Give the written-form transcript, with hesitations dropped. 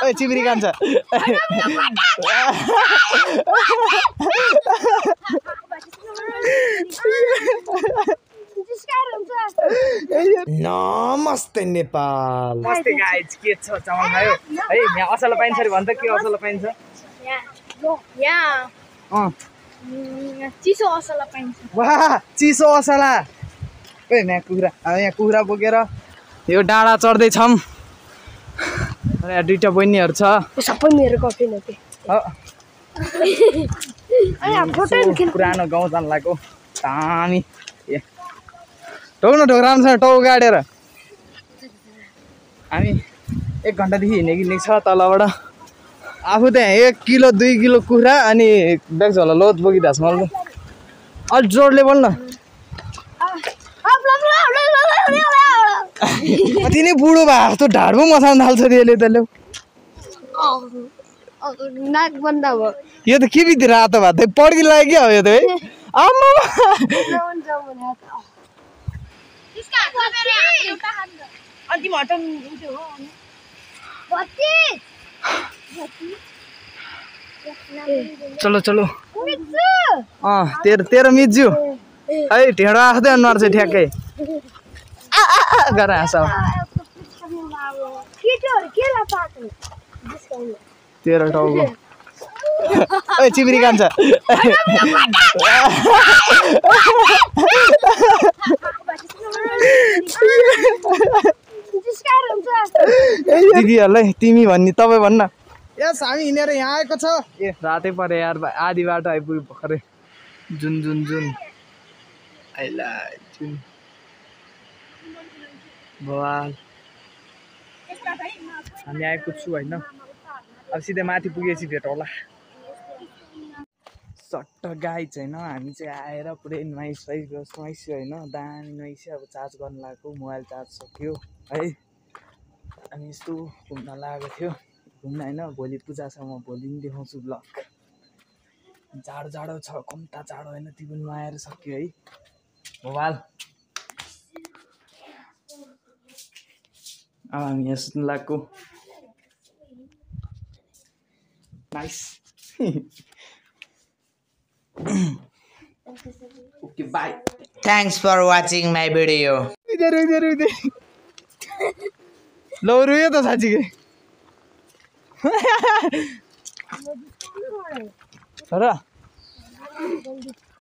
ओइ चिबरी कान्छ नमस्ते नेपाल नमस्ते गाइज के छ चामल खायो है यहाँ असला पाइन्छ रे भन्छ के असला पाइन्छ यहाँ चिसो असला पाइन्छ वाह चिसो असला ओइ यहाँ कुखुरा बोकेर यो डाँडा चढ्दै छम यहाँ दुईटा बहिनीहरु छ सबै मेरो कफी न के पुरानो गाउँ जान लागेको दामी ढोक राम्रोसँग टाउ गाडेर हामी 1 घण्टादेखि हिँडेको छ तलबाट आफू त्यहाँ 1 किलो 2 किलो कुखुरा अनि ब्याग झोला लोत बोकिदिएको छ मलाई अलि जोडले बोल्न कति नै बुढो भए जस्तो ढाडमा मसाल्न थाल्छ रे यसले त ल्याउ नाक बन्द भयो यो त के बित्ति रातो भात पड्की लाग्यो हो यो त है आम्मा चलो चलो तेरो मिज्यू है ढेँडो आख्दै अनुहार चाहिँ ठ्याक्कै गरेर हाँस तेरो टाउको ओइ चिबरी कान्छ दिदीहरूलाई तिमी भन्ने तपाईँ भन्न यस हामी हिँडेर यहाँ आएको छ ए रातै परे यार आधी बाटो आइपुग्यो भर्खरै जुन आइलाई जुन बवाल हामी आएको छु होइन अब सिधै माथि पुगेपछि भेट होला सट्ट गाइज होइन हामी चाहिँ आएर पुरै नुहाइसुहाइसक्यो होइन दामी नुहाइसक्यो अब चार्ज गर्न लागेको मोबाइल चार्ज सक्यो है अनि यस्तो घुम्न लागेको थियो घुम्न होइन भोलि पूजा छ म भोलि पनि देखाउँछु ब्लग जाडो छ कम्ता जाडो होइन त्यो पनि नुहाएर सक्यो है मोबाइल अब हामी यहाँ सुत्नु लागेको nice okay bye thanks for watching my video लो रुयो त साँच्चीकै र